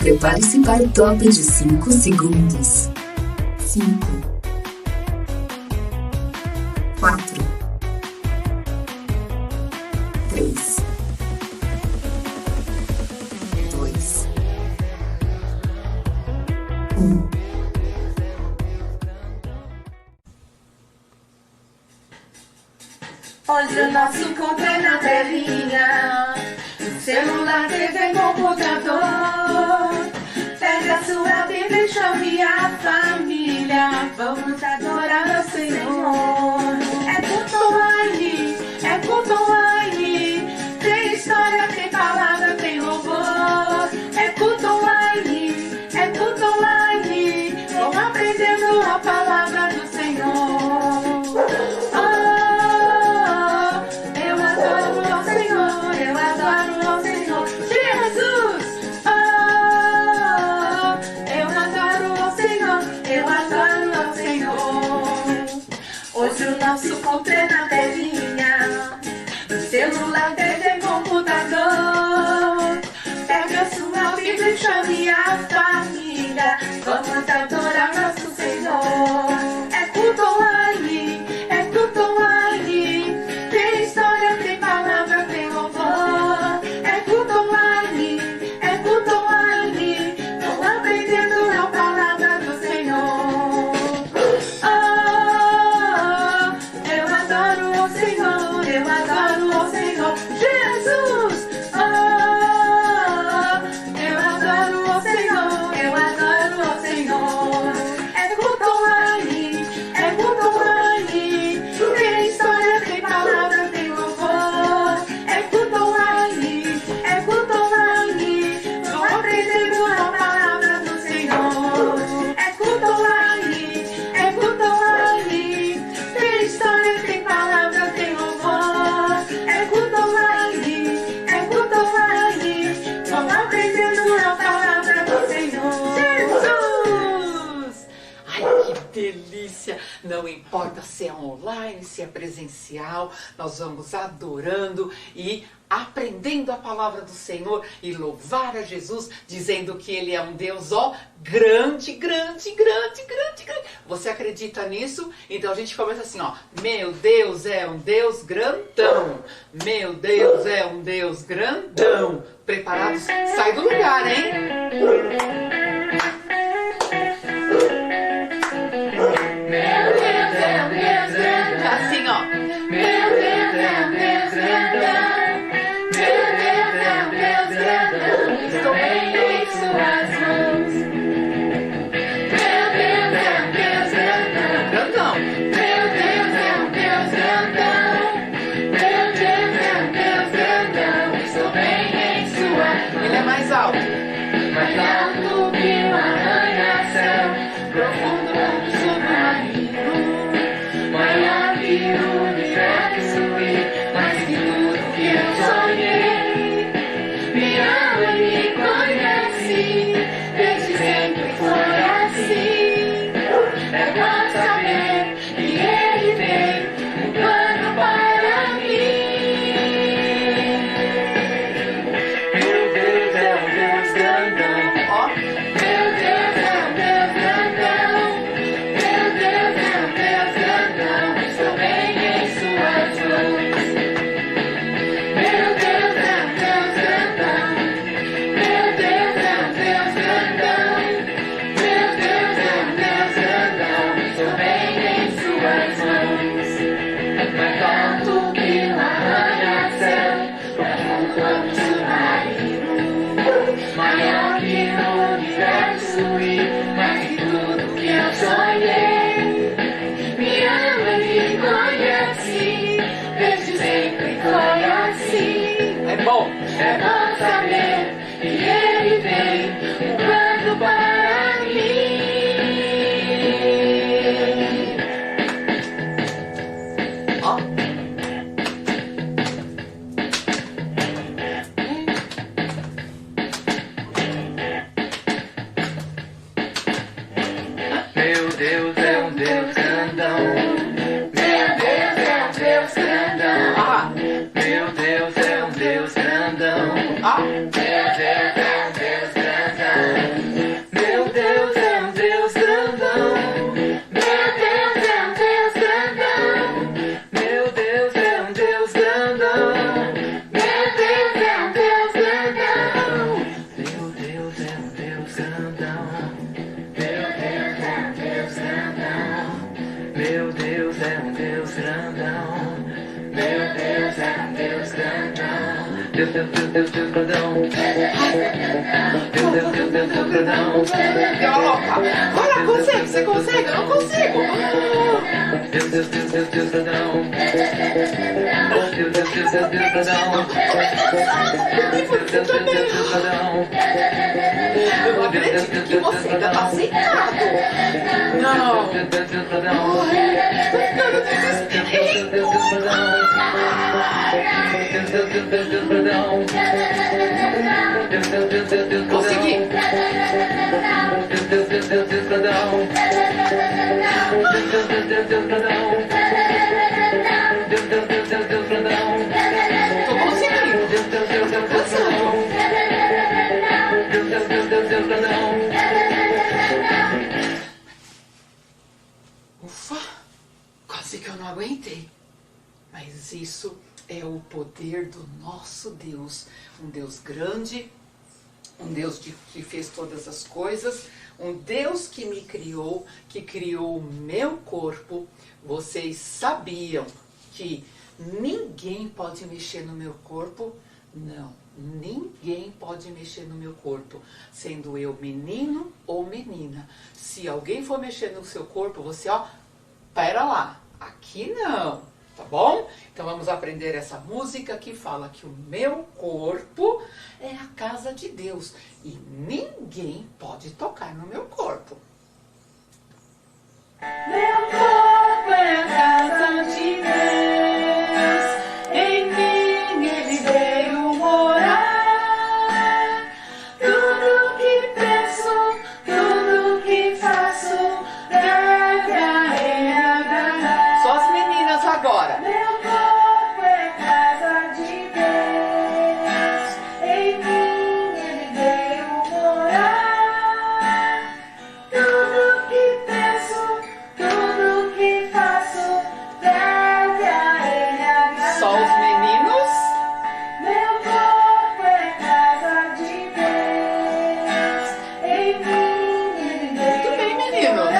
Prepare-se para o top de 5 segundos. 5, 4, 3, 2, 1. Hoje o nosso encontro é na telinha, celular, TV, computador. Pega a sua Bíblia e chame a família, vamos adorar o Senhor. É culto online, é culto online, tem história, tem palavra, tem louvor. É culto online, é culto online, vamos aprendendo a palavra do Senhor. Hoje o nosso encontro é na telinha, celular, TV, computador. Pega a sua Bíblia e chame a família, vamos adorar nosso Senhor. É culto online, é culto online, tem história, tem palavra, tem louvor. É culto online, vamos aprendendo a palavra do Senhor. Delícia! Não importa se é online, se é presencial, nós vamos adorando e aprendendo a palavra do Senhor e louvar a Jesus, dizendo que Ele é um Deus, ó, grande, grande, grande, grande, grande. Você acredita nisso? Então a gente começa assim, ó, meu Deus é um Deus grandão, meu Deus é um Deus grandão. Preparados? Sai do lugar, hein? Mais alto que um arranha-céu, profundo como submarino, maior que o universo e mais que tudo que eu sonhei. Me ama e me conhece, desde sempre foi assim. É bom saber que Ele tem um plano para mim. Maior que o universo e mais que tudo que eu sonhei. Me ama e me conhece, desde sempre foi assim. É bom saber que Ele tem um plano para mim. Ó. Meu Deus é um Deus grandão. Meu Deus é um Deus grandão. Meu Deus é um Deus grandão. Meu Deus é um Deus grandão. Vai lá, consegue, você consegue, eu não consigo. Eu não acredito que você ainda tá sentado. Não. Eu desesperei. Consegui. Tô conseguindo. Tô cansado. Ufa, quase que eu não aguentei. Mas isso é o poder do nosso Deus. Um Deus grande, um Deus que fez todas as coisas, um Deus que me criou, que criou o meu corpo. Vocês sabiam que ninguém pode mexer no meu corpo? Não, ninguém pode mexer no meu corpo, sendo eu menino ou menina. Se alguém for mexer no seu corpo, você, pera lá, aqui não, tá bom? Então vamos aprender essa música que fala que o meu corpo é a casa de Deus e ninguém pode tocar no meu corpo. Meu corpo é a casa de Deus, em mim ele veio morar. Tudo que penso, tudo que faço, deve a ele agradar. Só as meninas agora. Meu corpo é a casa de Deus, em mim ele veio morar. Tudo que penso, tudo que faço, deve a ele agradar. Só os meninos? Meu corpo é a casa de Deus, em mim ele veio. Muito bem, meninos.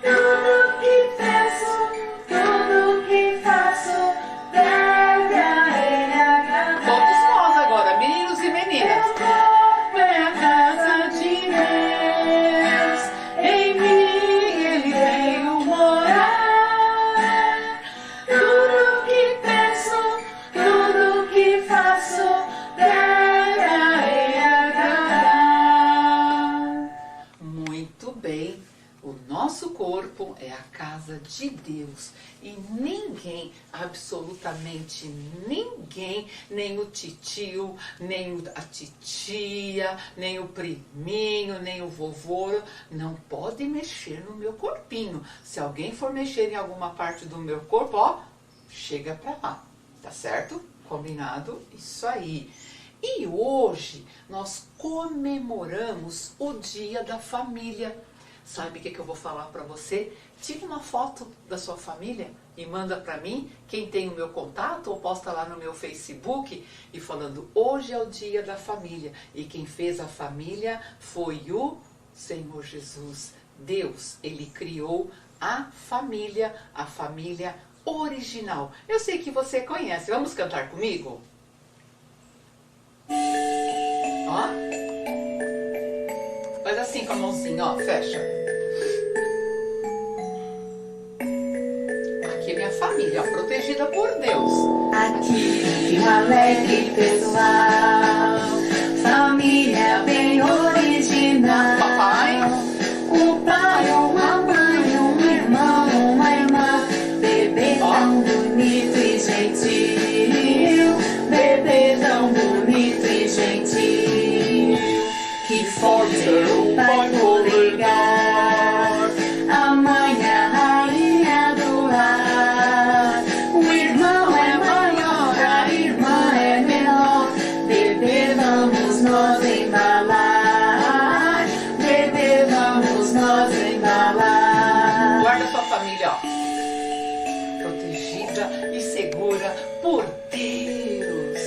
Tudo que penso, tudo que faço, deve a ele agradar. Todos nós agora, meninos e meninas. Meu corpo é a casa de Deus, em mim ele veio morar. Tudo que penso, tudo que faço, deve a ele agradar. Muito bem, o nosso corpo é a casa de Deus e ninguém, absolutamente ninguém, nem o titio, nem a titia, nem o priminho, nem o vovô, não pode mexer no meu corpinho. Se alguém for mexer em alguma parte do meu corpo, chega pra lá, tá certo? Combinado? Isso aí. E hoje nós comemoramos o Dia da Família. Sabe o que eu vou falar para você? Tira uma foto da sua família e manda para mim, quem tem o meu contato, ou posta lá no meu Facebook, e falando, hoje é o Dia da Família. E quem fez a família foi o Senhor Jesus. Deus, Ele criou a família original. Eu sei que você conhece. Vamos cantar comigo? Ó. Faz assim com a mãozinha, ó, fecha. Aqui é minha família, ó, protegida por Deus. Aqui um alegre pessoal, família bem original. Papai, O pai, uma mãe, um irmão, uma irmã, bebê tão bonito e gentil, bebê tão bonito e gentil. Que forte o pai polegar, a mãe é a rainha do lar. O irmão é maior, a irmã é menor, bebê vamos nós embalar, bebê vamos nós embalar. guarda sua família, ó, protegida e segura por Deus.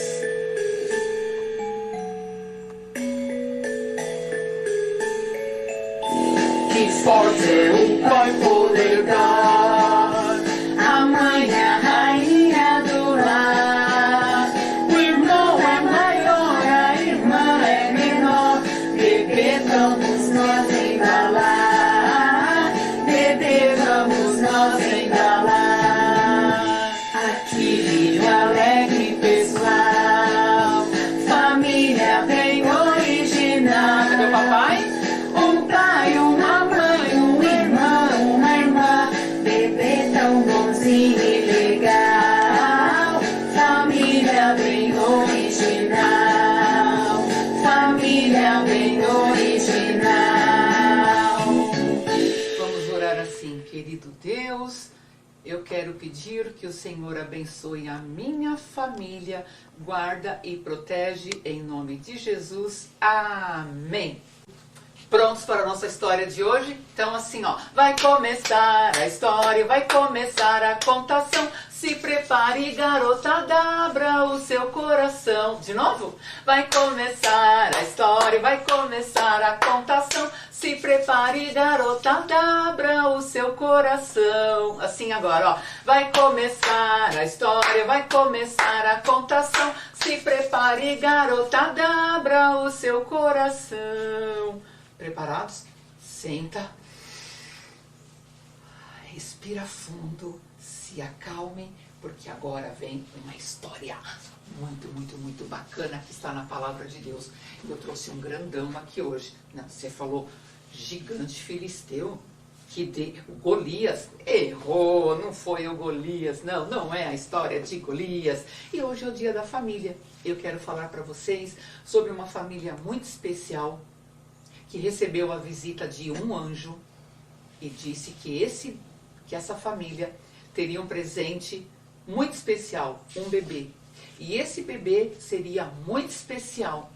Que forte é o pai poder dar, a mãe é a rainha do lar. querido Deus, eu quero pedir que o Senhor abençoe a minha família, guarda e protege em nome de Jesus. Amém. Prontos para a nossa história de hoje? Então assim, ó, vai começar a história, vai começar a contação. Se prepare, garotada, abra o seu coração. De novo? Vai começar a história, vai começar a contação. Se prepare, garotada, abra o seu coração. Assim agora, ó. Vai começar a história, vai começar a contação. Se prepare, garotada, abra o seu coração. Preparados? Senta. Respira fundo. Se acalmem, porque agora vem uma história muito bacana que está na palavra de Deus. Eu trouxe um grandão aqui hoje. Não, você falou gigante filisteu, o Golias. Errou, não foi o Golias. Não, não é a história de Golias. E hoje é o dia da família. Eu quero falar para vocês sobre uma família muito especial que recebeu a visita de um anjo e disse que essa família teria um presente muito especial, um bebê. E esse bebê seria muito especial.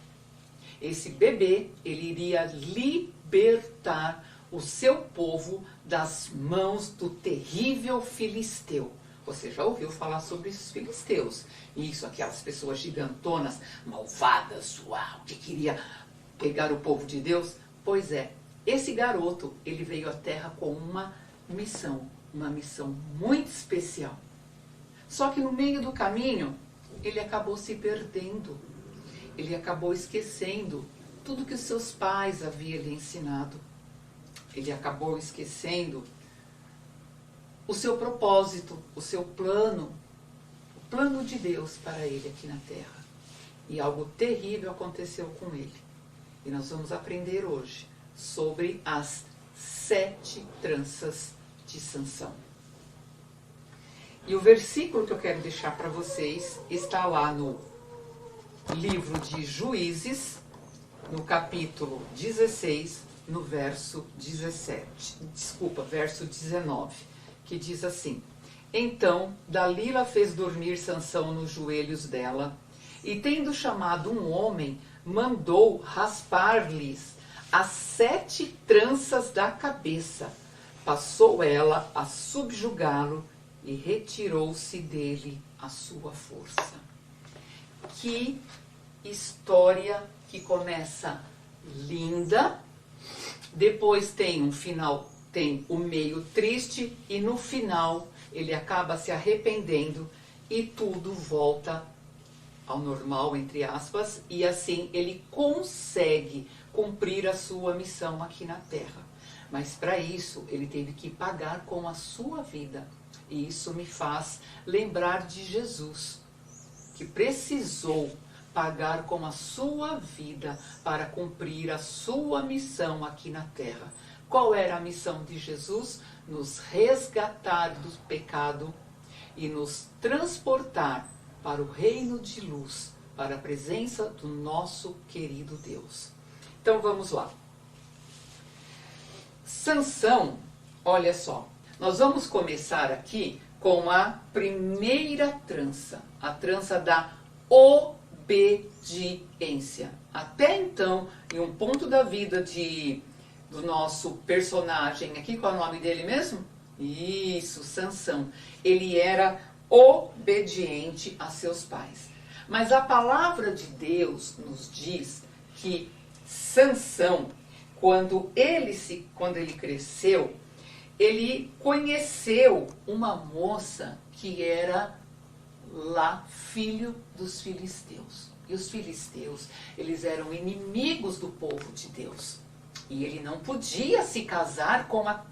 Esse bebê, ele iria libertar o seu povo das mãos do terrível filisteu. Você já ouviu falar sobre os filisteus? Isso, aquelas pessoas gigantonas, malvadas, uau, que queria pegar o povo de Deus. Pois é, esse garoto, ele veio à Terra com uma missão muito especial. Só que no meio do caminho, ele acabou se perdendo. Ele acabou esquecendo tudo que os seus pais haviam lhe ensinado. Ele acabou esquecendo o seu propósito, o seu plano, o plano de Deus para ele aqui na Terra. E algo terrível aconteceu com ele. E nós vamos aprender hoje sobre as 7 tranças de Sansão. E o versículo que eu quero deixar para vocês está lá no livro de Juízes, no capítulo 16, no verso 19, que diz assim: Então Dalila fez dormir Sansão nos joelhos dela, e tendo chamado um homem, mandou raspar-lhes as 7 tranças da cabeça. Passou ela a subjugá-lo e retirou-se dele a sua força. Que história que começa linda, depois tem um final, tem o meio triste e no final ele acaba se arrependendo e tudo volta ao normal, entre aspas, e assim ele consegue cumprir a sua missão aqui na Terra. Mas para isso ele teve que pagar com a sua vida. E isso me faz lembrar de Jesus, que precisou pagar com a sua vida para cumprir a sua missão aqui na Terra. Qual era a missão de Jesus? Nos resgatar do pecado e nos transportar para o reino de luz, para a presença do nosso querido Deus. Então vamos lá. Sansão, olha só, nós vamos começar aqui com a primeira trança, a trança da obediência. Até então, em um ponto da vida do nosso personagem aqui, qual é o nome dele mesmo? Isso, Sansão. Ele era obediente a seus pais. Mas a palavra de Deus nos diz que Sansão, quando ele cresceu, ele conheceu uma moça que era lá filho dos filisteus. E os filisteus, eles eram inimigos do povo de Deus. E ele não podia se casar com a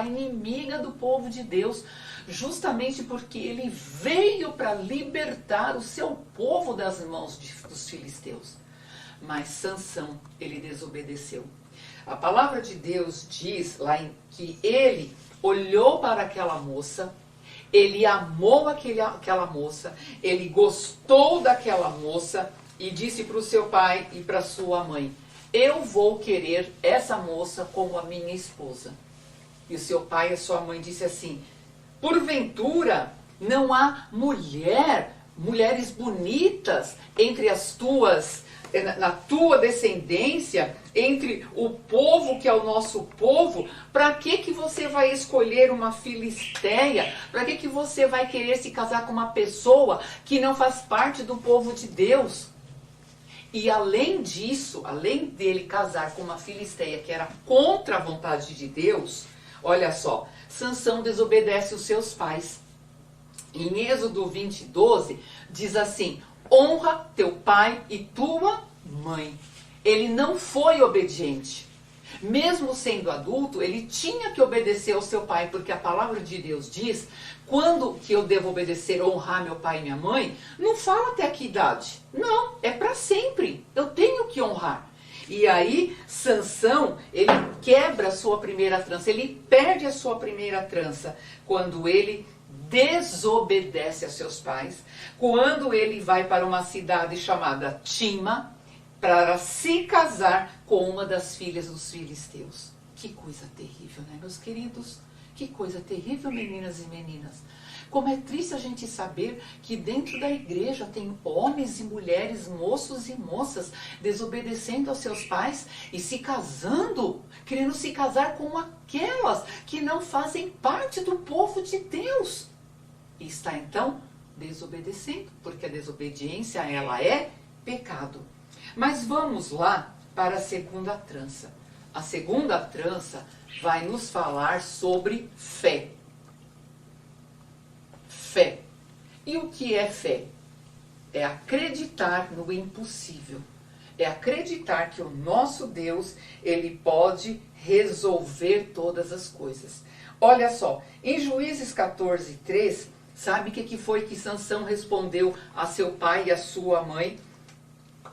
inimiga do povo de Deus, justamente porque ele veio para libertar o seu povo das mãos dos filisteus. Mas Sansão, ele desobedeceu. A palavra de Deus diz lá que ele olhou para aquela moça, ele amou aquela moça, ele gostou daquela moça e disse para o seu pai e para sua mãe: eu vou querer essa moça como a minha esposa. E o seu pai e a sua mãe disse assim: porventura não há mulheres bonitas entre na tua descendência, entre o povo que é o nosso povo? Para que você vai escolher uma filisteia? Para que você vai querer se casar com uma pessoa que não faz parte do povo de Deus? E além disso, além dele casar com uma filisteia que era contra a vontade de Deus, olha só, Sansão desobedece os seus pais. Em Êxodo 20:12, diz assim: honra teu pai e tua mãe. Ele não foi obediente. Mesmo sendo adulto, ele tinha que obedecer ao seu pai, porque a palavra de Deus diz: quando que eu devo obedecer, honrar meu pai e minha mãe? Não fala até que idade. Não, é para sempre. Eu tenho que honrar. E aí, Sansão, ele quebra a sua primeira trança, ele perde a sua primeira trança quando ele desobedece a seus pais, quando ele vai para uma cidade chamada Tima, para se casar com uma das filhas dos filisteus. Que coisa terrível, né, meus queridos? Que coisa terrível, meninas e meninas. Como é triste a gente saber que dentro da igreja tem homens e mulheres, moços e moças, desobedecendo aos seus pais e se casando, querendo se casar com aquelas que não fazem parte do povo de Deus. E está então desobedecendo, porque a desobediência, ela é pecado. Mas vamos lá para a segunda trança. A segunda trança vai nos falar sobre fé. Fé. E o que é fé? É acreditar no impossível. É acreditar que o nosso Deus, ele pode resolver todas as coisas. Olha só, em Juízes 14:3, sabe o que foi que Sansão respondeu a seu pai e a sua mãe,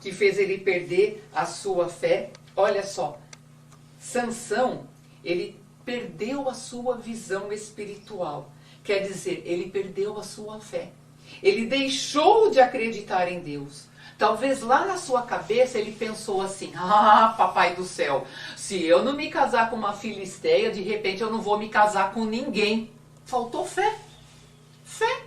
que fez ele perder a sua fé? Olha só, Sansão, ele perdeu a sua visão espiritual. Quer dizer, ele perdeu a sua fé. Ele deixou de acreditar em Deus. Talvez lá na sua cabeça ele pensou assim: ah, papai do céu, se eu não me casar com uma filisteia, de repente eu não vou me casar com ninguém. Faltou fé. Fé.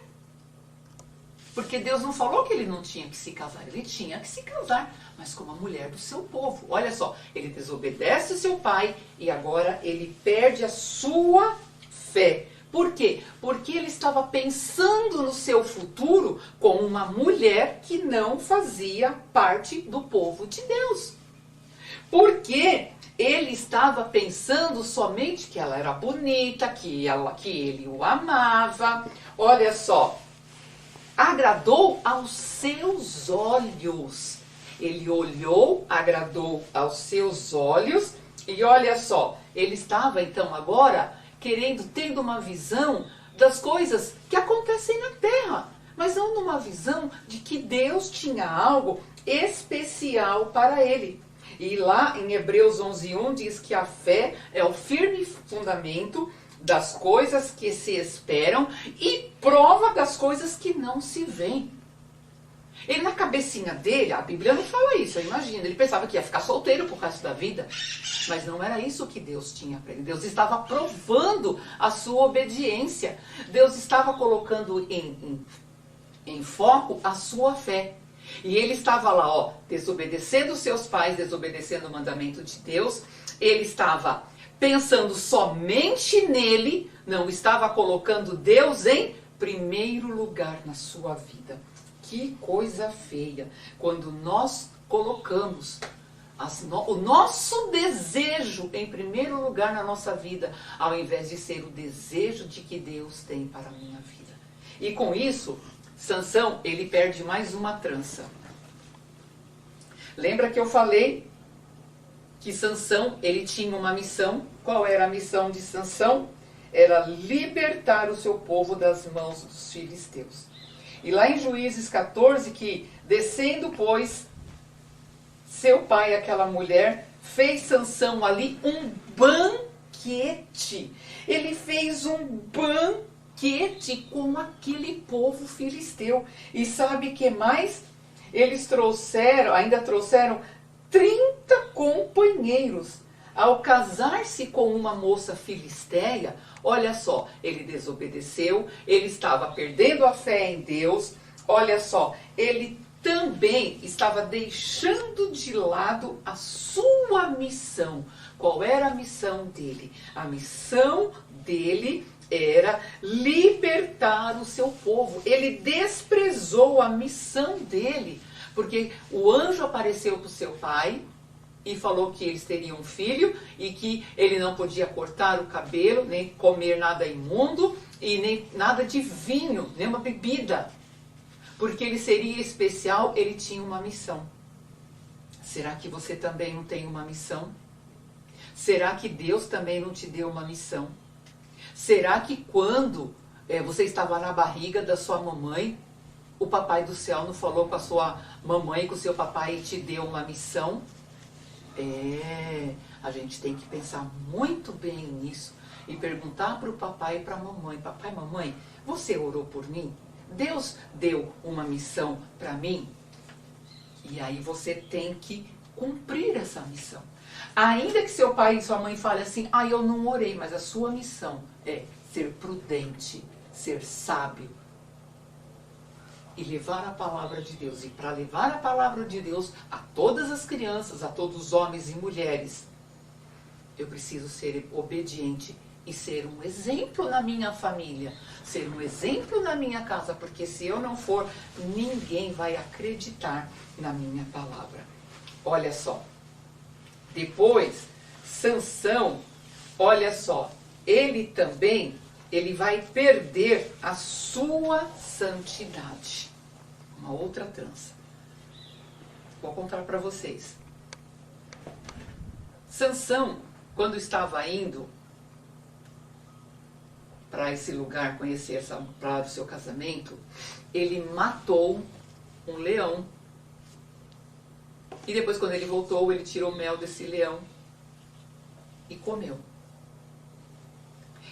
Porque Deus não falou que ele não tinha que se casar, ele tinha que se casar, mas com uma mulher do seu povo. Olha só, ele desobedece o seu pai e agora ele perde a sua fé. Por quê? Porque ele estava pensando no seu futuro com uma mulher que não fazia parte do povo de Deus. Porque ele estava pensando somente que ela era bonita, que ele o amava. Olha só, agradou aos seus olhos. Ele olhou, agradou aos seus olhos. E olha só, ele estava então agora tendo uma visão das coisas que acontecem na terra, mas não numa visão de que Deus tinha algo especial para ele. E lá em Hebreus 11:1 diz que a fé é o firme fundamento das coisas que se esperam e prova das coisas que não se veem. Ele, na cabecinha dele, a Bíblia não fala isso, eu imagino, ele pensava que ia ficar solteiro pro resto da vida. Mas não era isso que Deus tinha para ele. Deus estava provando a sua obediência. Deus estava colocando em foco a sua fé. E ele estava lá, desobedecendo seus pais, desobedecendo o mandamento de Deus. Ele estava pensando somente nele, não estava colocando Deus em primeiro lugar na sua vida. Que coisa feia quando nós colocamos o nosso desejo em primeiro lugar na nossa vida, ao invés de ser o desejo de que Deus tem para a minha vida. E com isso, Sansão, ele perde mais uma trança. Lembra que eu falei que Sansão, ele tinha uma missão? Qual era a missão de Sansão? Era libertar o seu povo das mãos dos filisteus. E lá em Juízes 14, que descendo, pois, seu pai e aquela mulher, fez Sansão ali um banquete. Ele fez um banquete com aquele povo filisteu. E sabe o que mais? Eles ainda trouxeram 30 companheiros. ao casar-se com uma moça filisteia, olha só, ele desobedeceu, ele estava perdendo a fé em Deus, olha só, ele também estava deixando de lado a sua missão. Qual era a missão dele? A missão dele era libertar o seu povo. Ele desprezou a missão dele, porque o anjo apareceu para o seu pai e falou que eles teriam um filho e que ele não podia cortar o cabelo, nem comer nada imundo e nem nada de vinho, nem uma bebida. Porque ele seria especial, ele tinha uma missão. Será que você também não tem uma missão? Será que Deus também não te deu uma missão? Será que quando você estava na barriga da sua mamãe, o papai do céu não falou com a sua mamãe, com o seu papai e te deu uma missão? A gente tem que pensar muito bem nisso e perguntar para o papai e para a mamãe: papai, mamãe, você orou por mim? Deus deu uma missão para mim? E aí você tem que cumprir essa missão. Ainda que seu pai e sua mãe falem assim: eu não orei, mas a sua missão é ser prudente, ser sábio e levar a palavra de Deus. E para levar a palavra de Deus a todas as crianças, a todos os homens e mulheres, eu preciso ser obediente e ser um exemplo na minha família, ser um exemplo na minha casa, porque se eu não for, ninguém vai acreditar na minha palavra. Olha só. Depois, Sansão, olha só, ele vai perder a sua santidade. Uma outra trança. Vou contar para vocês. Sansão, quando estava indo para esse lugar conhecer para o seu casamento, ele matou um leão. E depois, quando ele voltou, ele tirou o mel desse leão e comeu.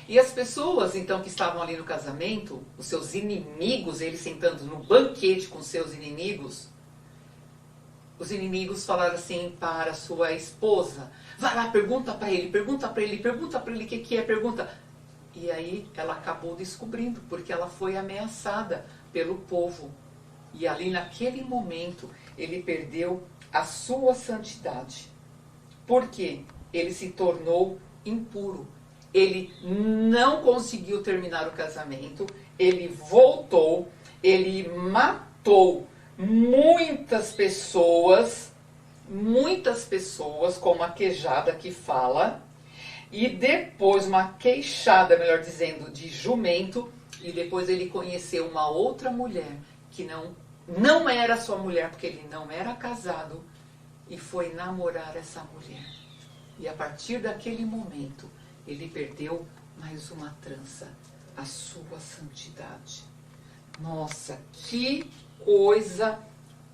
E as pessoas, então, que estavam ali no casamento, os seus inimigos, ele sentando no banquete com seus inimigos, os inimigos falaram assim para a sua esposa: vai lá, pergunta para ele o que é, pergunta. E aí ela acabou descobrindo, porque ela foi ameaçada pelo povo. E ali naquele momento ele perdeu a sua santidade. Por quê? Ele se tornou impuro. Ele não conseguiu terminar o casamento, ele voltou, ele matou muitas pessoas, com uma queixada que fala, e depois uma queixada, melhor dizendo, de jumento, e depois ele conheceu uma outra mulher, que não era sua mulher, porque ele não era casado, e foi namorar essa mulher. E a partir daquele momento, ele perdeu mais uma trança, a sua santidade. Nossa, que coisa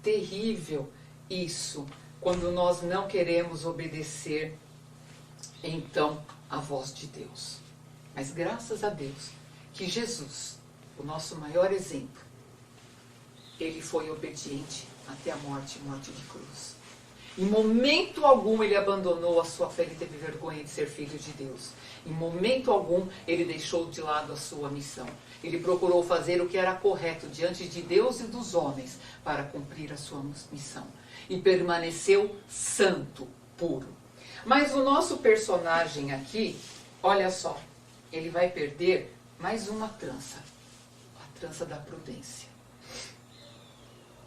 terrível isso, quando nós não queremos obedecer, então, a voz de Deus. Mas graças a Deus, que Jesus, o nosso maior exemplo, ele foi obediente até a morte de cruz. Em momento algum ele abandonou a sua fé, ele teve vergonha de ser filho de Deus. Em momento algum ele deixou de lado a sua missão. Ele procurou fazer o que era correto diante de Deus e dos homens para cumprir a sua missão. E permaneceu santo, puro. Mas o nosso personagem aqui, olha só, ele vai perder mais uma trança. A trança da prudência.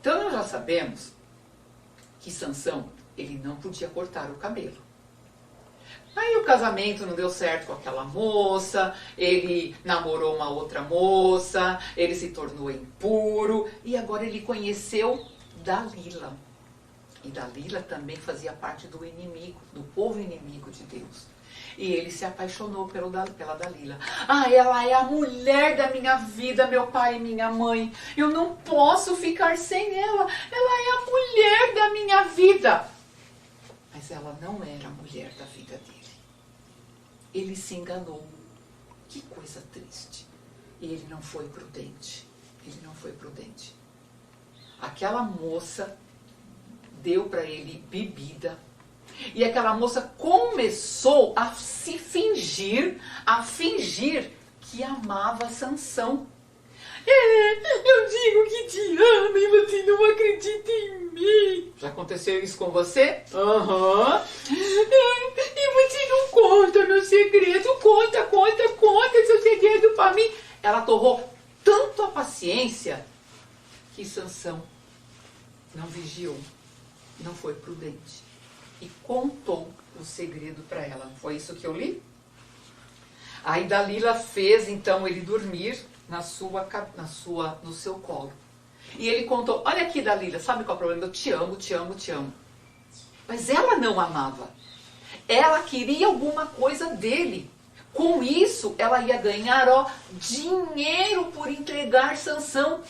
Então nós já sabemos que Sansão, ele não podia cortar o cabelo. Aí o casamento não deu certo com aquela moça, ele namorou uma outra moça, ele se tornou impuro e agora ele conheceu Dalila. E Dalila também fazia parte do inimigo, do povo inimigo de Deus. E ele se apaixonou pela Dalila. Ela é a mulher da minha vida, meu pai e minha mãe. Eu não posso ficar sem ela. Ela é a mulher da minha vida. Mas ela não era a mulher da vida dele. Ele se enganou. Que coisa triste. E ele não foi prudente. Aquela moça deu para ele bebida E aquela moça começou a fingir que amava Sansão. Eu digo que te amo e você não acredita em mim. Já aconteceu isso com você? Aham. E você não conta meu segredo. Conta seu segredo pra mim. Ela torrou tanto a paciência que Sansão não vigiou, não foi prudente e contou o segredo para ela. Não foi isso que eu li? Aí Dalila fez então ele dormir no seu colo. E ele contou: olha aqui, Dalila, sabe qual é o problema? Eu te amo. Mas ela não amava. Ela queria alguma coisa dele. Com isso, ela ia ganhar, dinheiro por entregar Sansão.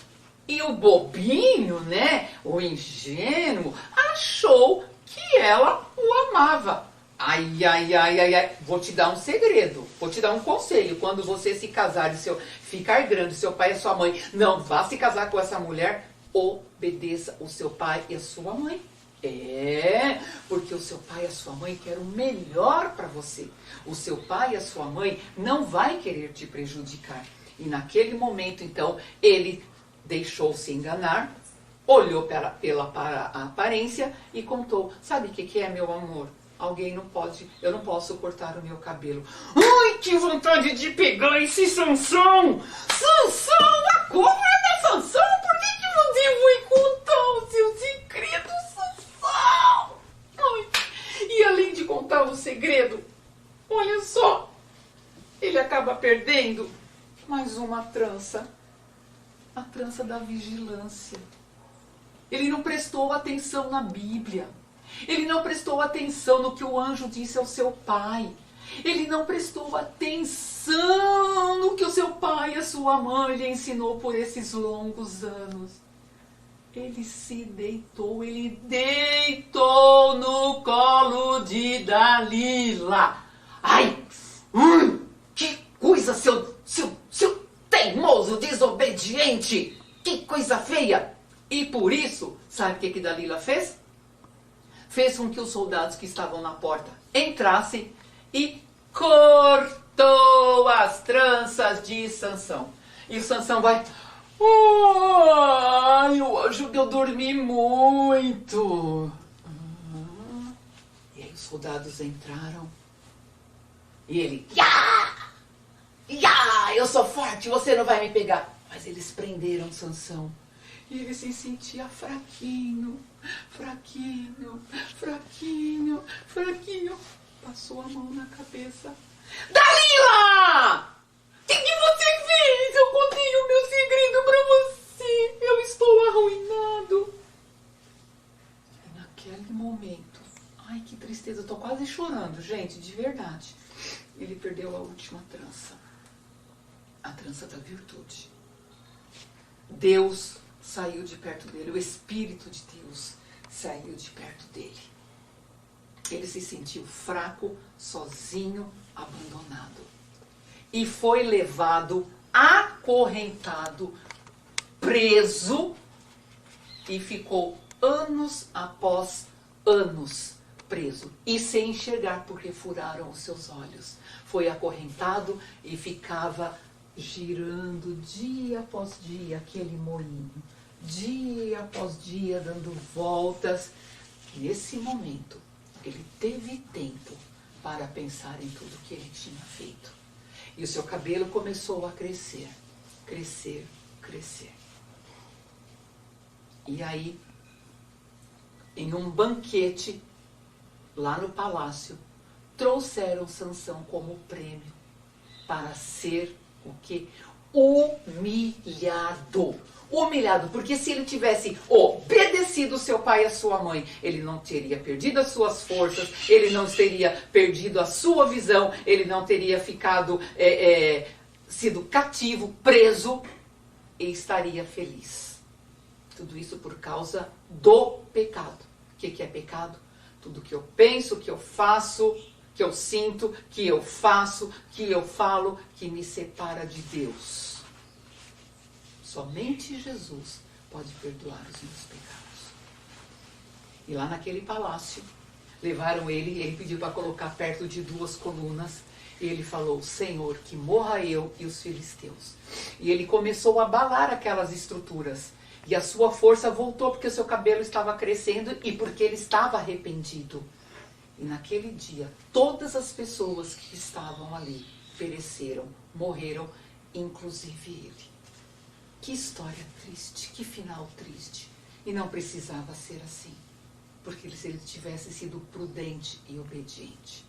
E o bobinho, né, o ingênuo, achou que ela o amava. Ai, vou te dar um segredo, vou te dar um conselho. Quando você se casar e ficar grande, seu pai e sua mãe, não vá se casar com essa mulher, obedeça o seu pai e a sua mãe. Porque o seu pai e a sua mãe querem o melhor para você. O seu pai e a sua mãe não vai querer te prejudicar. E naquele momento, então, ele deixou-se enganar, olhou para a aparência e contou: sabe o que é, meu amor? Eu não posso cortar o meu cabelo. Ai, que vontade de pegar esse Sansão! Sansão, a cobra da Sansão! Por que você vai contar o seu segredo, Sansão? Ai. E além de contar o segredo, olha só, ele acaba perdendo mais uma trança. A trança da vigilância. Ele não prestou atenção na Bíblia. Ele não prestou atenção no que o anjo disse ao seu pai. Ele não prestou atenção no que o seu pai e a sua mãe lhe ensinou por esses longos anos. Ele deitou no colo de Dalila. Ai, que coisa, seu teimoso, desobediente. Que coisa feia. E por isso, sabe o que Dalila fez? Fez com que os soldados que estavam na porta entrassem e cortou as tranças de Sansão. E o Sansão vai: hoje eu dormi muito. E aí os soldados entraram e ele: eu sou forte, você não vai me pegar. Mas eles prenderam Sansão. E ele se sentia fraquinho. Passou a mão na cabeça. Dalila! O que você fez? Eu contei o meu segredo pra você. Eu estou arruinado. E naquele momento, ai, que tristeza, eu tô quase chorando, gente, de verdade. Ele perdeu a última trança. A trança da virtude. Deus saiu de perto dele, o Espírito de Deus saiu de perto dele. Ele se sentiu fraco, sozinho, abandonado. E foi levado, acorrentado, preso, e ficou anos após anos preso. E sem enxergar, porque furaram os seus olhos. Foi acorrentado e ficava girando dia após dia aquele moinho, dia após dia dando voltas. Nesse momento ele teve tempo para pensar em tudo que ele tinha feito, e o seu cabelo começou a crescer. E aí, em um banquete lá no palácio, trouxeram Sansão como prêmio para ser o quê? Humilhado, porque se ele tivesse obedecido seu pai e a sua mãe, ele não teria perdido as suas forças, ele não teria perdido a sua visão, ele não teria ficado sido cativo, preso, e estaria feliz. Tudo isso por causa do pecado. O que é pecado? Tudo que eu penso, que eu faço, que eu sinto, que eu faço, que eu falo, que me separa de Deus. Somente Jesus pode perdoar os meus pecados. E lá naquele palácio, Levaram ele pediu para colocar perto de 2 colunas. E ele falou, Senhor, que morra eu e os filisteus. E ele começou a abalar aquelas estruturas. E a sua força voltou porque o seu cabelo estava crescendo e porque ele estava arrependido. E naquele dia, todas as pessoas que estavam ali pereceram, morreram, inclusive ele. Que história triste, que final triste. E não precisava ser assim. Porque se ele tivesse sido prudente e obediente.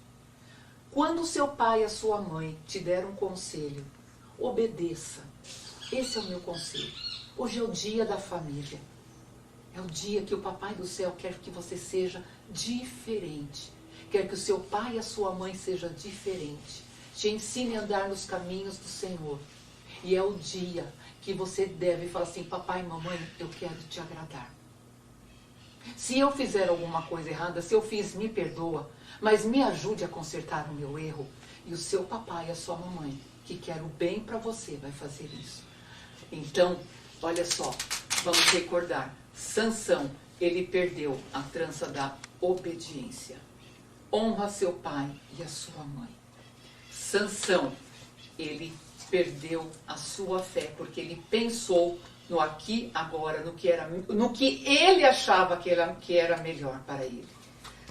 Quando seu pai e a sua mãe te deram um conselho, obedeça. Esse é o meu conselho. Hoje é o dia da família. É o dia que o Papai do Céu quer que você seja diferente. Quer que o seu pai e a sua mãe seja diferente. Te ensine a andar nos caminhos do Senhor. E é o dia que você deve falar assim, papai e mamãe, eu quero te agradar. Se eu fizer alguma coisa errada, se eu fiz, me perdoa, mas me ajude a consertar o meu erro. E o seu papai e a sua mamãe, que quer o bem para você, vai fazer isso. Então, olha só, vamos recordar. Sansão, ele perdeu a trança da obediência. Honra seu pai e a sua mãe. Sansão, ele perdeu a sua fé, porque ele pensou no aqui, agora, no que ele achava que era melhor para ele.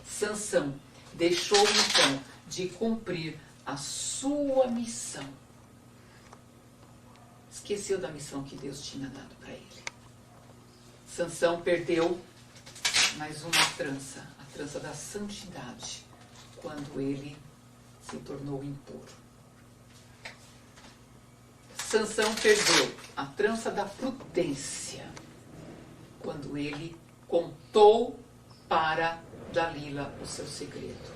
Sansão deixou então de cumprir a sua missão. Esqueceu da missão que Deus tinha dado para ele. Sansão perdeu mais uma trança, a trança da santidade, quando ele se tornou impuro. Sansão perdeu a trança da prudência, quando ele contou para Dalila o seu segredo.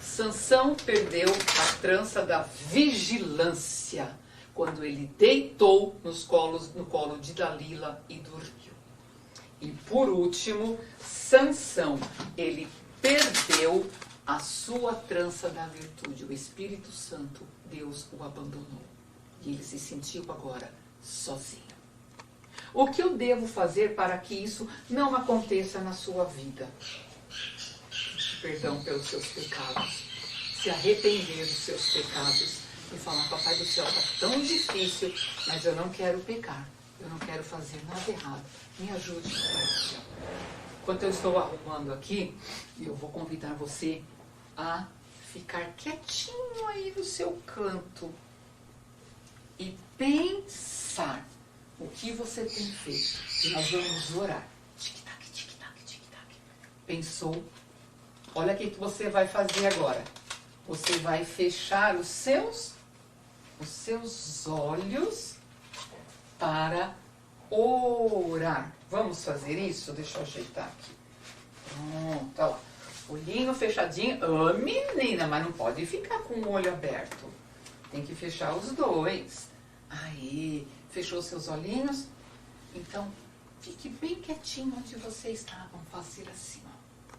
Sansão perdeu a trança da vigilância, quando ele deitou no colo de Dalila e dormiu. E por último, Sansão, ele perdeu a sua trança da virtude. O Espírito Santo, Deus o abandonou. E ele se sentiu agora sozinho. O que eu devo fazer para que isso não aconteça na sua vida? Perdão pelos seus pecados. Se arrepender dos seus pecados. E falar, papai do céu, está tão difícil, mas eu não quero pecar. Eu não quero fazer nada errado. Me ajude, papai do céu. Enquanto eu estou arrumando aqui, eu vou convidar você a ficar quietinho aí no seu canto. E pensar o que você tem feito. E nós vamos orar. Tic-tac, tic-tac, tic-tac. Pensou? Olha o que você vai fazer agora. Você vai fechar os seus olhos para orar. Vamos fazer isso? Deixa eu ajeitar aqui. Pronto, olha lá. Olhinho fechadinho. Ah, menina, mas não pode ficar com o olho aberto. Tem que fechar os dois. Aí, fechou seus olhinhos? Então, fique bem quietinho onde você está. Vamos fazer assim, ó.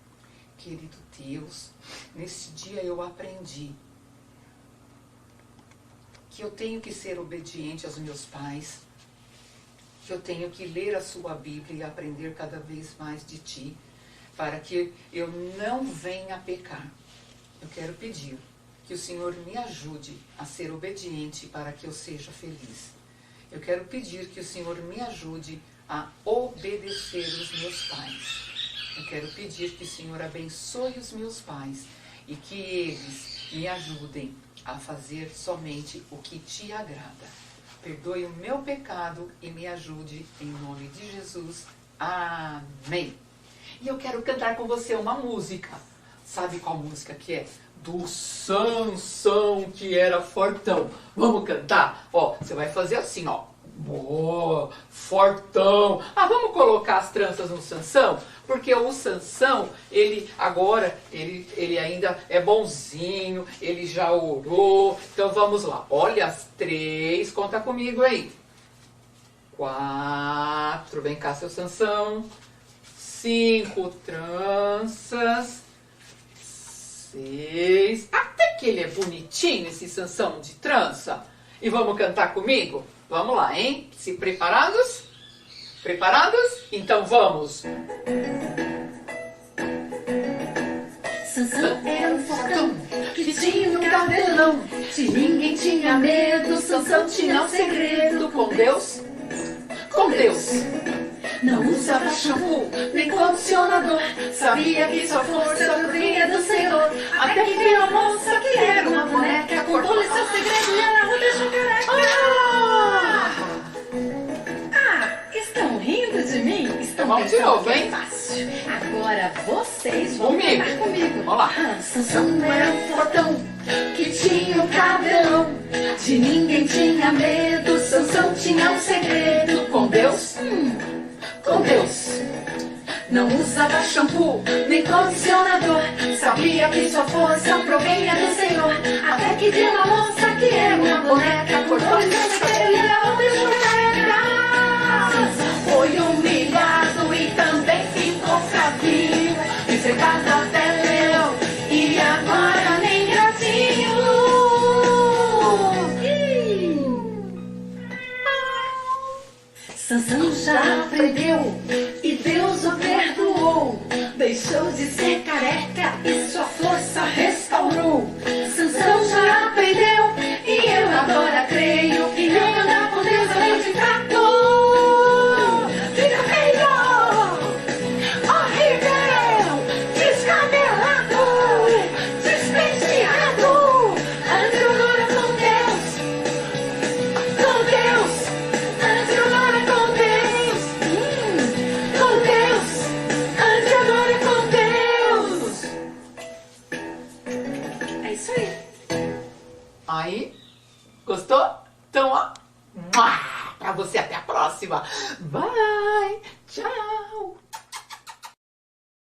Querido Deus, nesse dia eu aprendi que eu tenho que ser obediente aos meus pais, que eu tenho que ler a sua Bíblia e aprender cada vez mais de ti, para que eu não venha a pecar. Eu quero pedir que o Senhor me ajude a ser obediente para que eu seja feliz. Eu quero pedir que o Senhor me ajude a obedecer os meus pais. Eu quero pedir que o Senhor abençoe os meus pais e que eles me ajudem a fazer somente o que te agrada. Perdoe o meu pecado e me ajude em nome de Jesus. Amém. E eu quero cantar com você uma música. Sabe qual música que é? Do Sansão, que era fortão. Vamos cantar? Ó, você vai fazer assim, ó. Boa, fortão. Ah, vamos colocar as tranças no Sansão? Porque o Sansão, ele ainda é bonzinho, ele já orou. Então vamos lá. Olha as 3, conta comigo aí. 4, vem cá seu Sansão. 5 tranças. 6. Até que ele é bonitinho, esse Sansão de trança. E vamos cantar comigo? Vamos lá, hein? Se preparados? Preparados? Então vamos! Sansão era um fortão que tinha um cabelão. De ninguém tinha medo, Sansão tinha um segredo. Com Deus, com Deus. Não usava shampoo, nem condicionador. Sabia que sua força vinha do Senhor. Até que veio a moça que era uma boneca. Contou-lhe seu segredo e ela o deixou careca. Estão rindo de mim? Estão Vamos de pensando novo, que é hein? fácil. Agora vocês vão Comigo. cantar comigo. Vamos lá. Sansão era um fortão que tinha um cabelão. De ninguém tinha medo, Sansão tinha um segredo. Com Deus, com Deus. Não usava shampoo, nem condicionador. Sabia que sua força provinha do Senhor. Até que viu uma moça que era uma boneca. Cortou-lhe seu segredo e ela o deixou careca. Foi humilhado e também ficou fraquinho, entregado até leão e agora nem gratinho. Sansão já aprendeu e Deus o perdoou. Deixou de ser careca e